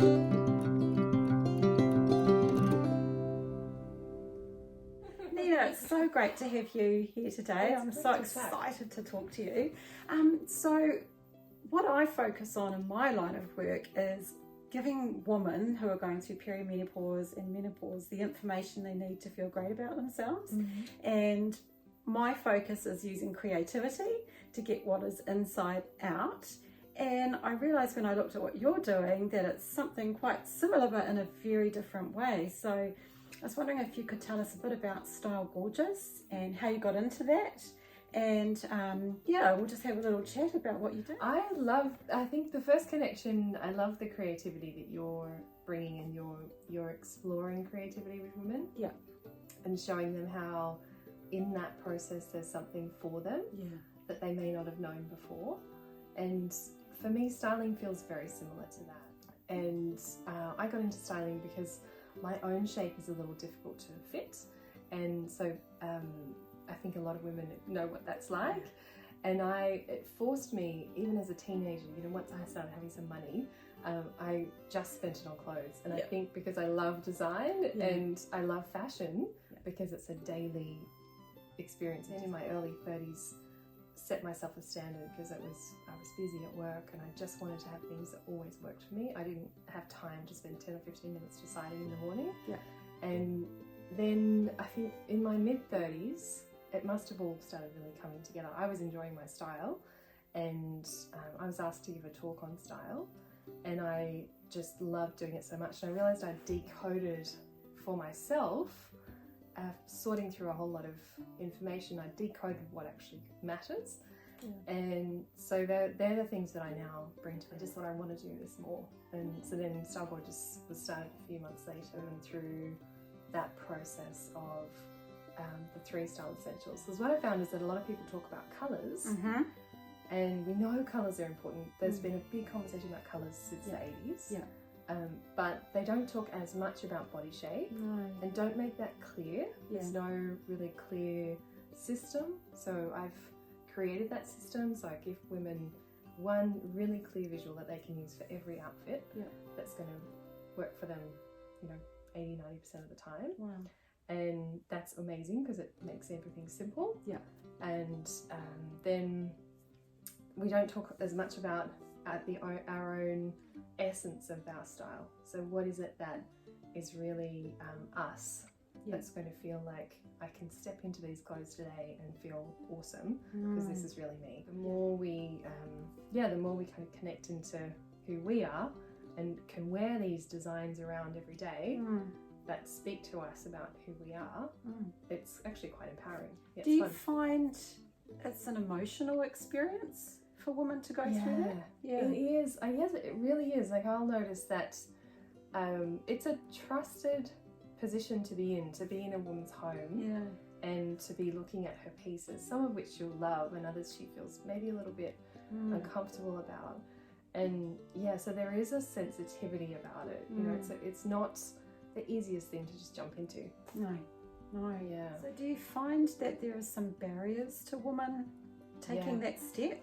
Nina, it's so great to have you here today. I'm so excited to talk to you. So what I focus on in my line of work is giving women who are going through perimenopause and menopause the information they need to feel great about themselves. And my focus is using creativity to get what is inside out. And I realised when I looked at what you're doing that it's something quite similar but in a very different way. So I was wondering if you could tell us a bit about Style Gorgeous and how you got into that. And yeah, we'll just have a little chat about what you do. I think the first connection, I love the creativity that you're bringing, and you're exploring creativity with women. Yeah. And showing them how in that process there's something for them that they may not have known before. And for me, styling feels very similar to that. And I got into styling because my own shape is a little difficult to fit. And so I think a lot of women know what that's like. And it forced me, even as a teenager, once I started having some money, I just spent it on clothes. And I think because I love design and I love fashion, because it's a daily experience. And in my early 30s, set myself a standard because I was busy at work and I just wanted to have things that always worked for me. I didn't have time to spend 10 or 15 minutes deciding in the morning. And then I think in my mid-30s, it must have all started really coming together. I was enjoying my style, and I was asked to give a talk on style, and I just loved doing it so much. And I realised I decoded for myself, sorting through a whole lot of information, I decoded what actually matters. And so they're the things that I now bring to me. I just thought I want to do this more. And so then Style Gorgeous was started a few months later, and through that process of the 3 style essentials. Because what I found is that a lot of people talk about colours, and we know colours are important. There's been a big conversation about colours since the 80s, but they don't talk as much about body shape and don't make that clear. There's no really clear system, so I've created that system. So I give women one really clear visual that they can use for every outfit that's going to work for them, 80-90% of the time. And that's amazing because it makes everything simple. And then we don't talk as much about our own essence of our style. So what is it that is really us, that's going to feel like I can step into these clothes today and feel awesome because this is really me. The more we kind of connect into who we are and can wear these designs around every day that speak to us about who we are, it's actually quite empowering. Do you find it's an emotional experience for women to go through that? It is. I guess it really is. Like, I'll notice that it's a trusted position to be in a woman's home, and to be looking at her pieces, some of which she'll love and others she feels maybe a little bit uncomfortable about. And so there is a sensitivity about it. It's not the easiest thing to just jump into. No. So do you find that there are some barriers to women taking that step?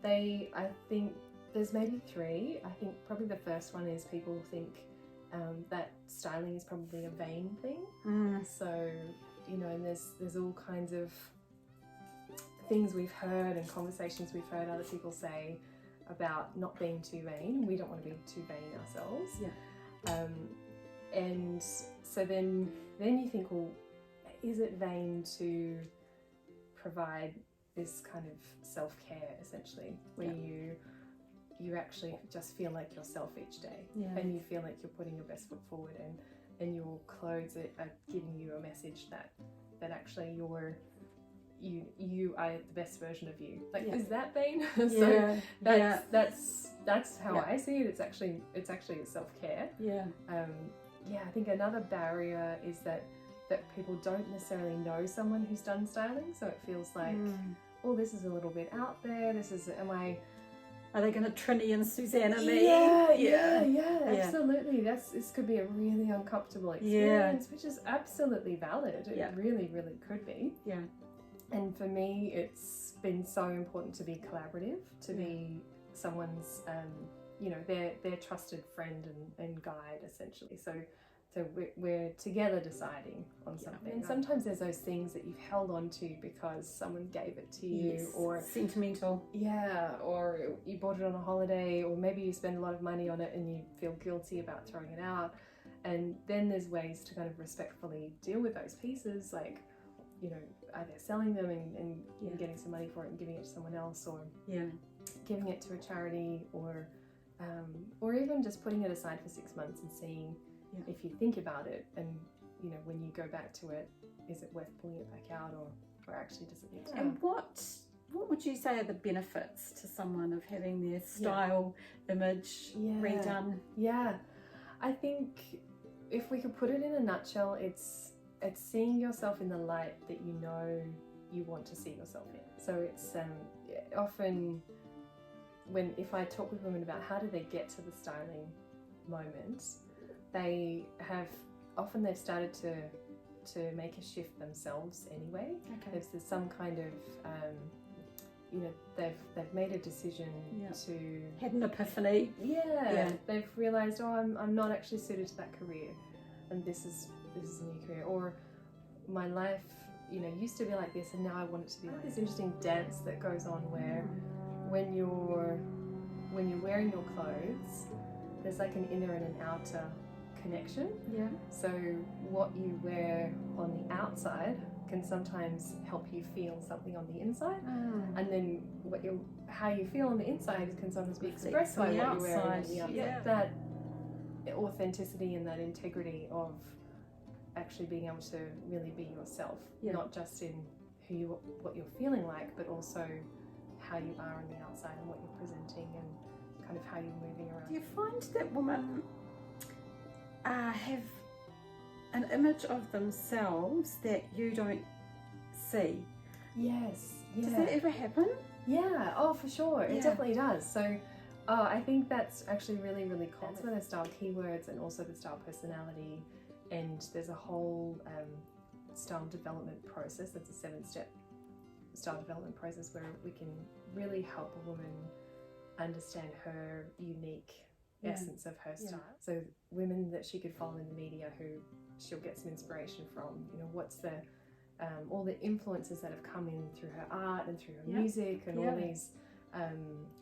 I think there's maybe 3. I think probably the first one is people think that styling is probably a vain thing. So, and there's all kinds of things we've heard and conversations we've heard other people say about not being too vain. We don't want to be too vain ourselves. And so then you think, well, is it vain to provide this kind of self-care, essentially, where you actually just feel like yourself each day, and you feel like you're putting your best foot forward, and your clothes are giving you a message that actually you are the best version of you. Like, is that vain? So that's how I see it. It's actually a self-care. I think another barrier is that people don't necessarily know someone who's done styling, so it feels like, oh, this is a little bit out there. Are they going to Trini and Susanna me? Absolutely. This could be a really uncomfortable experience, which is absolutely valid. It really, really could be. And for me, it's been so important to be collaborative, to be someone's you know, their trusted friend and guide, essentially. So we're together deciding on something. And sometimes there's those things that you've held on to because someone gave it to you, Yes, or sentimental. Yeah, or you bought it on a holiday, or maybe you spend a lot of money on it and you feel guilty about throwing it out. And then there's ways to kind of respectfully deal with those pieces, like, you know, either selling them and getting some money for it and giving it to someone else, or giving it to a charity, or even just putting it aside for 6 months and seeing if you think about it, and, you know, when you go back to it, is it worth pulling it back out, or actually does it need to? And what would you say are the benefits to someone of having their style image redone? Yeah, I think if we could put it in a nutshell, it's seeing yourself in the light that you know you want to see yourself in. So it's often if I talk with women about how do they get to the styling moment, they've started to make a shift themselves anyway. Okay. There's some kind of you know, they've made a decision to had an epiphany. They've realised, I'm not actually suited to that career, and this is a new career, or my life, you know, used to be like this and now I want it to be like this. Interesting dance that goes on where when you're wearing your clothes, there's like an inner and an outer connection. Yeah. So what you wear on the outside can sometimes help you feel something on the inside, and then how you feel on the inside can sometimes be expressed by what you're wearing on the outside. Yeah. That authenticity and that integrity of actually being able to really be yourself, not just in what you're feeling like, but also how you are on the outside and what you're presenting and kind of how you're moving around. Do you find that women have an image of themselves that you don't see? Yes. Yeah. Does that ever happen? Yeah. Oh, for sure. It definitely does. So I think that's actually really, really common. That's where the style keywords and also the style personality, and there's a whole style development process. That's a 7-step style development process where we can really help a woman understand her unique essence of her style. So women that she could follow in the media who she'll get some inspiration from, you know, what's the all the influences that have come in through her art and through her music and all these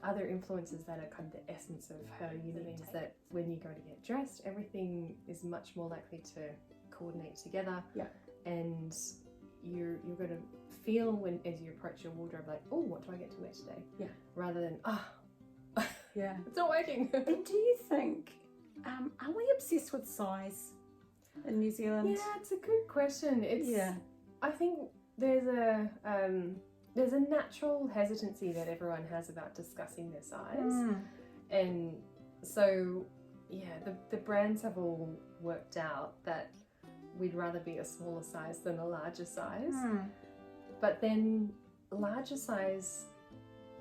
other influences that are kind of the essence of her unique. Means that when you go to get dressed, everything is much more likely to coordinate together, and you're going to feel as you approach your wardrobe like, oh, what do I get to wear today, rather than it's not working. And do you think are we obsessed with size in New Zealand? Yeah, it's a good question. I think there's a natural hesitancy that everyone has about discussing their size, and so the brands have all worked out that we'd rather be a smaller size than a larger size. But then larger size,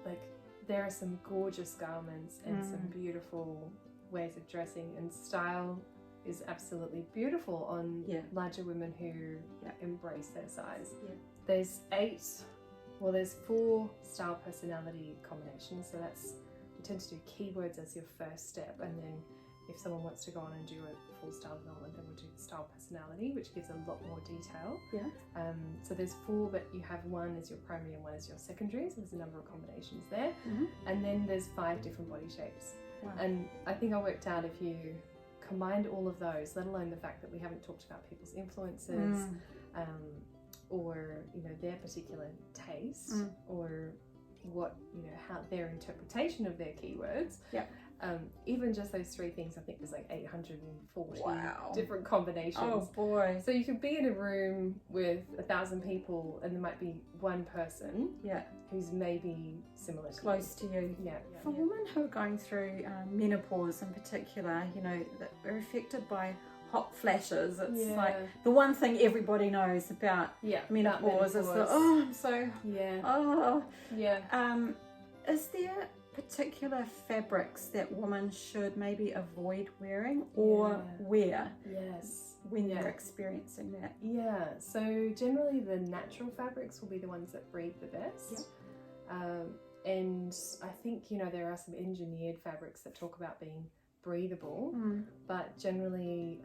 like, there are some gorgeous garments and some beautiful ways of dressing, and style is absolutely beautiful on larger women who embrace their size. There's 4 style personality combinations, so that's, you tend to do keywords as your first step, and then if someone wants to go on and do a full style development, then we'll do the style personality, which gives a lot more detail. So there's 4, but you have 1 as your primary and 1 as your secondary, so there's a number of combinations there. And then there's 5 different body shapes. And I think I worked out, if you combined all of those, let alone the fact that we haven't talked about people's influences, or, you know, their particular taste, or what, you know, how their interpretation of their keywords. Even just those 3 things, I think there's like 840 different combinations. Oh boy. So you could be in a room with 1,000 people and there might be one person who's maybe similar to close to you. For women who are going through menopause in particular, you know, that are affected by hot flashes, it's like the one thing everybody knows about menopause is the I'm so is there particular fabrics that women should maybe avoid wearing or wear when they're experiencing that? So generally the natural fabrics will be the ones that breathe the best. And I think, you know, there are some engineered fabrics that talk about being breathable, but generally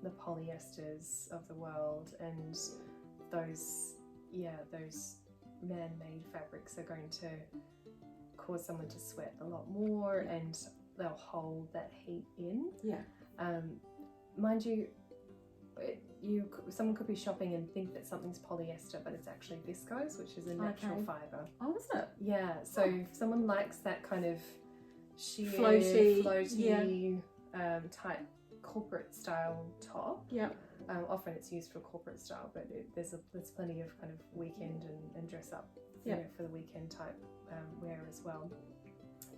the polyesters of the world and those man-made fabrics are going to cause someone to sweat a lot more, and they'll hold that heat in. Mind you, someone could be shopping and think that something's polyester, but it's actually viscose, which is a natural fibre. Oh, is it? Yeah, so if someone likes that kind of sheer, floaty type corporate style top, often it's used for corporate style, but there's plenty of kind of weekend and dress up, you know, for the weekend type wear as well.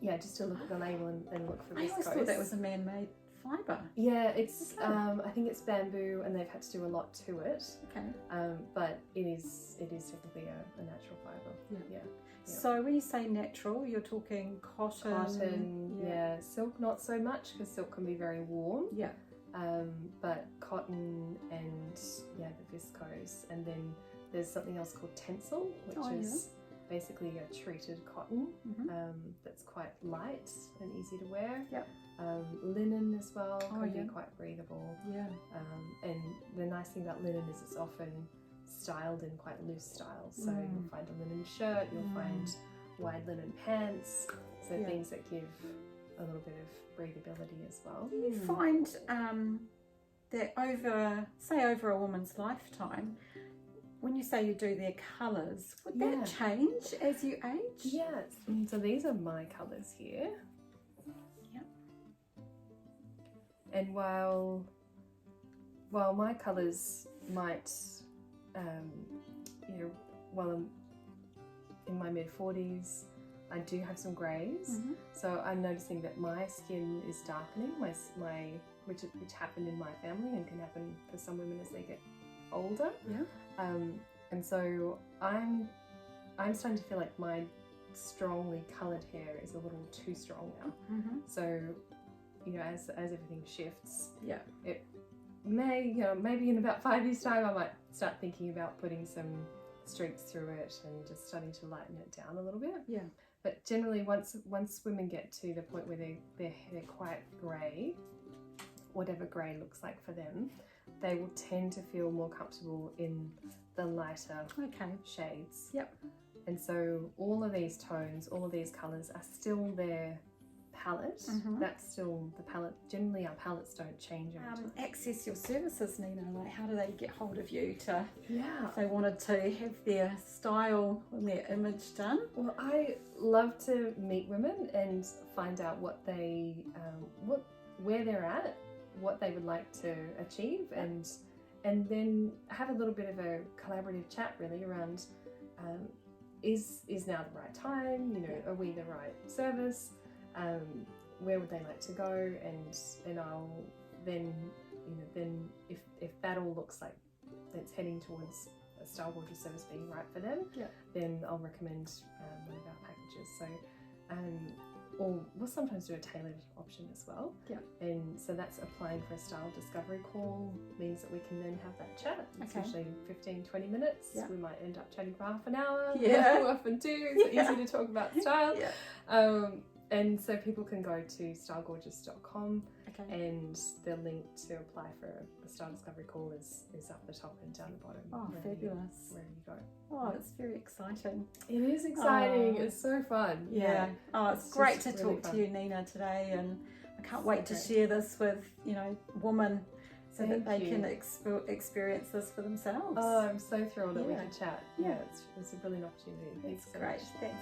Yeah, just to look at the label and look for viscose. I always thought that was a man-made fibre. Yeah, it's I think it's bamboo, and they've had to do a lot to it. Okay. But it is technically a natural fibre. Yeah. So when you say natural, you're talking cotton. Cotton, silk not so much, because silk can be very warm. Yeah. But cotton and the viscose, and then there's something else called tencel, which is basically a treated cotton that's quite light and easy to wear. Linen as well can be quite breathable. And the nice thing about linen is it's often styled in quite loose styles. So you'll find a linen shirt, you'll find wide linen pants, so things that give a little bit of breathability as well. Do you find that over a woman's lifetime, when you say you do their colours, would that change as you age? Yes. So these are my colours here. And while my colours might, while I'm in my mid-40s, I do have some greys. So I'm noticing that my skin is darkening, which happened in my family and can happen for some women as they get older. And so I'm starting to feel like my strongly coloured hair is a little too strong now. So, you know, as everything shifts, it may, you know, maybe in about 5 years' time, I might start thinking about putting some streaks through it and just starting to lighten it down a little bit. But generally, once women get to the point where they're quite grey, whatever grey looks like for them, they will tend to feel more comfortable in the lighter shades. And so all of these tones, all of these colours are still their palette. That's still the palette. Generally our palettes don't change over time. Access your services, Nina, like how do they get hold of you to, if they wanted to have their style and their image done? Well, I love to meet women and find out what they, where they're at, what they would like to achieve, and then have a little bit of a collaborative chat really around, is now the right time, you know, are we the right service? Where would they like to go, and I'll then, you know, then if that all looks like it's heading towards a Style Gorgeous service being right for them, then I'll recommend one of our packages. So, or we'll sometimes do a tailored option as well. And so that's applying for a style discovery call, means that we can then have that chat. It's usually 15-20 minutes. We might end up chatting for half an hour. We often do. It's easy to talk about style. And so people can go to stylegorgeous.com, and the link to apply for a style discovery call is up the top and down the bottom. Oh, fabulous. Wherever you go. Oh, it's very exciting. It is exciting. It's so fun. Oh, it's great to talk to you, Nina, today, and I can't wait to share this with, you know, women so that they can experience this for themselves. Oh, I'm so thrilled that we could chat. It's a brilliant opportunity. That's great. Thanks.